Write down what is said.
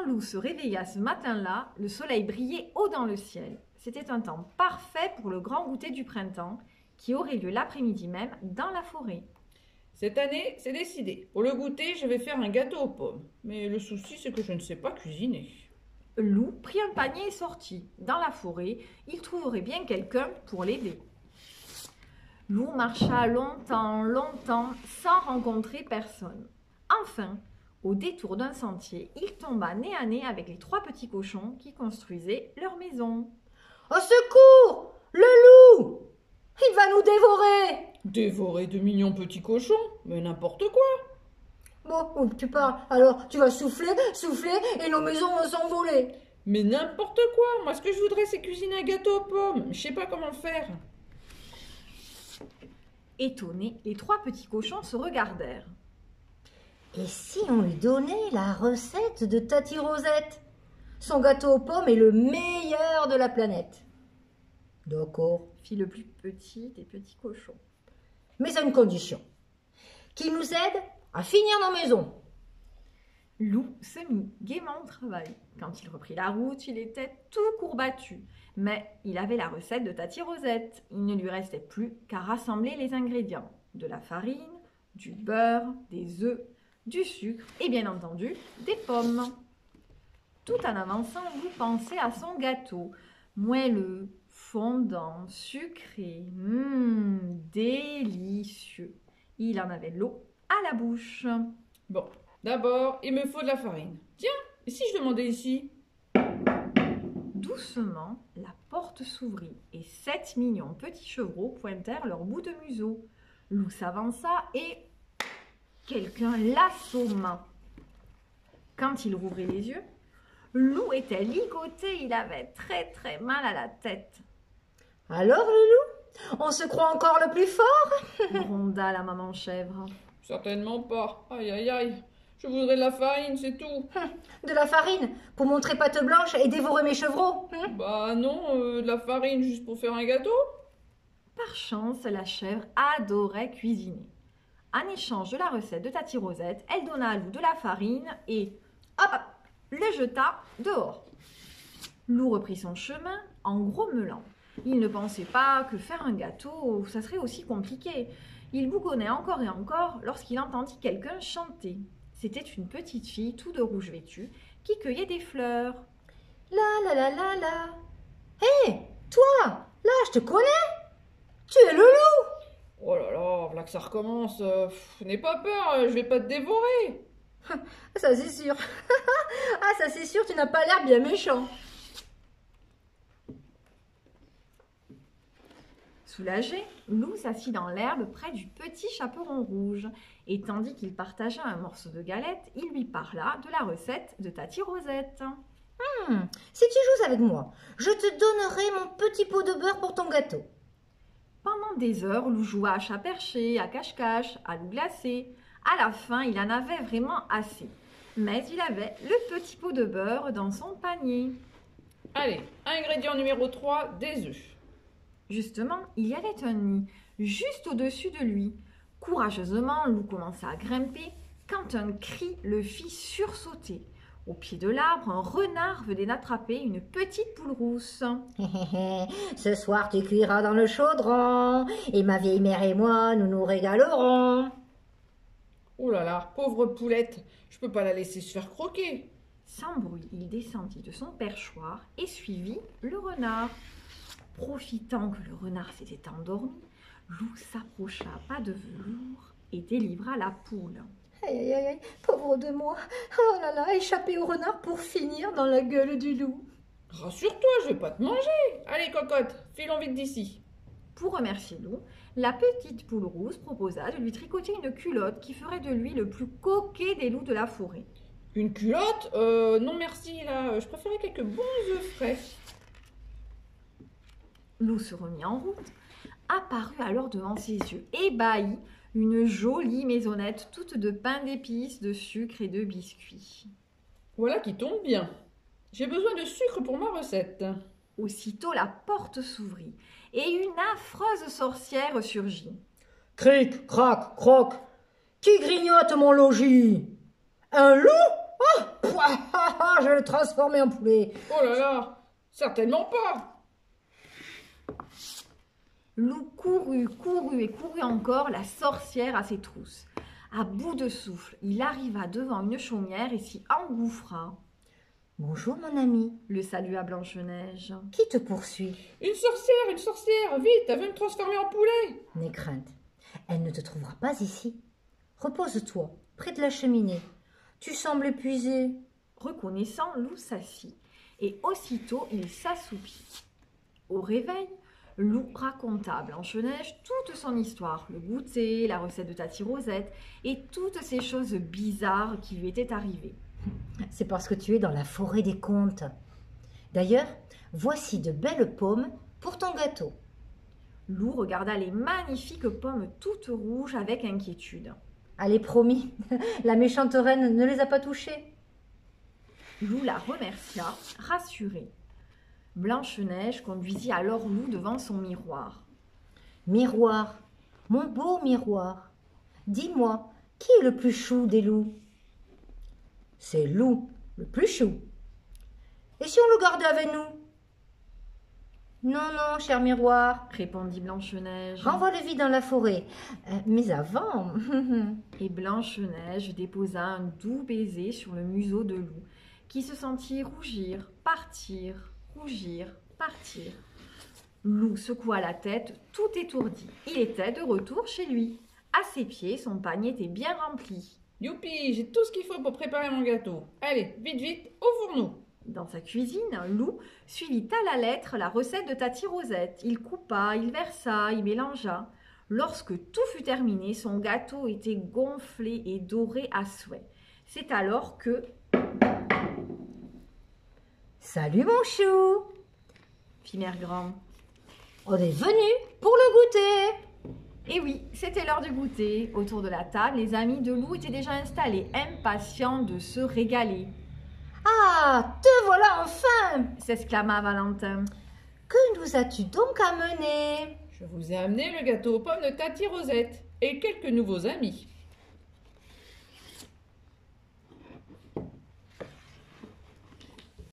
Quand Lou se réveilla ce matin-là, le soleil brillait haut dans le ciel. C'était un temps parfait pour le grand goûter du printemps qui aurait lieu l'après-midi même dans la forêt. Cette année, c'est décidé. Pour le goûter, je vais faire un gâteau aux pommes. Mais le souci, c'est que je ne sais pas cuisiner. Lou prit un panier et sortit. Dans la forêt, il trouverait bien quelqu'un pour l'aider. Lou marcha longtemps, sans rencontrer personne. Enfin, au détour d'un sentier, il tomba nez à nez avec les 3 petits cochons qui construisaient leur maison. « Au secours! Le loup! Il va nous dévorer !» Dévorer de mignons petits cochons? Mais n'importe quoi! Bon, tu parles, alors tu vas souffler et nos maisons vont s'envoler. Mais n'importe quoi! Moi, ce que je voudrais, c'est cuisiner un gâteau aux pommes. Je sais pas comment faire. Étonnés, les 3 petits cochons se regardèrent. Et si on lui donnait la recette de Tati Rosette? Son gâteau aux pommes est le meilleur de la planète. D'accord, Fit le plus petit des petits cochons. mais à une condition. Qu'il nous aide à finir nos maisons. Lou se mit gaiement au travail. Quand il reprit la route, il était tout courbattu. Mais il avait la recette de Tati Rosette. Il ne lui restait plus qu'à rassembler les ingrédients. De la farine, du beurre, des œufs, du sucre et bien entendu des pommes. Tout en avançant, Lou pensait à son gâteau. Moelleux, fondant, sucré, délicieux. Il en avait l'eau à la bouche. Bon, d'abord, il me faut de la farine. Tiens, et si je demandais ici? Doucement, la porte s'ouvrit et 7 mignons petits chevreaux pointèrent leur bout de museau. Lou s'avança et quelqu'un l'assomma. Quand il rouvrit les yeux, Lou était ligoté, il avait très mal à la tête. « Alors, Loulou, on se croit encore le plus fort ?» Gronda la maman chèvre. Certainement pas. Aïe, aïe, aïe. Je voudrais de la farine, c'est tout. De la farine pour montrer patte blanche et dévorer mes chevreaux. Bah non, de la farine juste pour faire un gâteau. Par chance, la chèvre adorait cuisiner. En échange de la recette de Tati Rosette, elle donna à Lou de la farine et hop, le jeta dehors. Lou reprit son chemin en grommelant. Il ne pensait pas que faire un gâteau, ça serait aussi compliqué. Il bougonnait encore et encore lorsqu'il entendit quelqu'un chanter. C'était une petite fille tout de rouge vêtue qui cueillait des fleurs. La la la la la. Hé, toi, là, je te connais. Tu es le loup. Oh là là, voilà que ça recommence. N'aie pas peur, je vais pas te dévorer. Ça c'est sûr. Ah, ça c'est sûr, tu n'as pas l'air bien méchant. Soulagé, Lou s'assit dans l'herbe près du petit chaperon rouge. Et tandis qu'il partagea un morceau de galette, il lui parla de la recette de Tati Rosette. Si tu joues avec moi, je te donnerai mon petit pot de beurre pour ton gâteau. Pendant des heures, Lou joua à chat perché, à cache-cache, à loup glacé. À la fin, il en avait vraiment assez. Mais il avait le petit pot de beurre dans son panier. Allez, ingrédient numéro 3, des œufs. Justement, il y avait un nid juste au-dessus de lui. Courageusement, Lou commença à grimper quand un cri le fit sursauter. Au pied de l'arbre, un renard venait d'attraper une petite poule rousse. Ce soir, tu cuiras dans le chaudron, et ma vieille mère et moi, nous nous régalerons. Oh là là, pauvre poulette, je peux pas la laisser se faire croquer. Sans bruit, il descendit de son perchoir et suivit le renard. Profitant que le renard s'était endormi, Lou s'approcha à pas de velours et délivra la poule. Aïe, aïe, aïe, pauvre de moi. Oh là là, échapper au renard pour finir dans la gueule du loup. Rassure-toi, je vais pas te manger. Allez, cocotte, filons vite d'ici. Pour remercier Lou, la petite poule rousse proposa de lui tricoter une culotte qui ferait de lui le plus coquet des loups de la forêt. Une culotte? Non merci, là, je préférais quelques bons œufs frais. Lou se remit en route. Apparut alors devant ses yeux, ébahie, une jolie maisonnette toute de pain d'épices, de sucre et de biscuits. Voilà qui tombe bien. J'ai besoin de sucre pour ma recette. Aussitôt la porte s'ouvrit et une affreuse sorcière surgit. Cric, crac, croc. Qui grignote mon logis? Un loup? Pouah, je vais le transformer en poulet. Oh là là, certainement pas. Loup courut, courut et courut encore, la sorcière à ses trousses. À bout de souffle, il arriva devant une chaumière et s'y engouffra. Bonjour mon ami, Le salua Blanche-Neige. qui te poursuit? Une sorcière, vite, elle veut me transformer en poulet. N'aie crainte, elle ne te trouvera pas ici. Repose-toi, près de la cheminée. Tu sembles épuisé. Reconnaissant, Loup s'assit et aussitôt il s'assoupit. Au réveil, Loup raconta à Blanche-Neige toute son histoire, le goûter, la recette de Tati Rosette et toutes ces choses bizarres qui lui étaient arrivées. C'est parce que tu es dans la forêt des contes. D'ailleurs, voici de belles pommes pour ton gâteau. Loup regarda les magnifiques pommes toutes rouges avec inquiétude. Allez, promis, la méchante reine ne les a pas touchées. Loup la remercia, rassurée. Blanche-Neige conduisit alors Loup devant son miroir. Miroir, mon beau miroir, dis-moi, qui est le plus chou des loups? C'est Loup, le plus chou. Et si on le gardait avec nous? Non, non, cher miroir, Répondit Blanche-Neige. renvoie-le vite dans la forêt. Mais avant... Et Blanche-Neige déposa un doux baiser sur le museau de Loup, qui se sentit rougir, partir, rougir, partir. Loup secoua la tête, tout étourdi. Il était de retour chez lui. À ses pieds, son panier était bien rempli. Youpi, j'ai tout ce qu'il faut pour préparer mon gâteau. Allez, vite, vite, au fourneau. Dans sa cuisine, Loup suivit à la lettre la recette de Tati Rosette. Il coupa, il versa, il mélangea. Lorsque tout fut terminé, son gâteau était gonflé et doré à souhait. C'est alors que... Salut mon chou, fit Mère Grand. on est venu pour le goûter. Et oui, c'était l'heure du goûter. Autour de la table, les amis de Loup étaient déjà installés, impatients de se régaler. Ah, te voilà enfin! S'exclama Valentin. Que nous as-tu donc amené? Je vous ai amené le gâteau aux pommes de Tati Rosette et quelques nouveaux amis.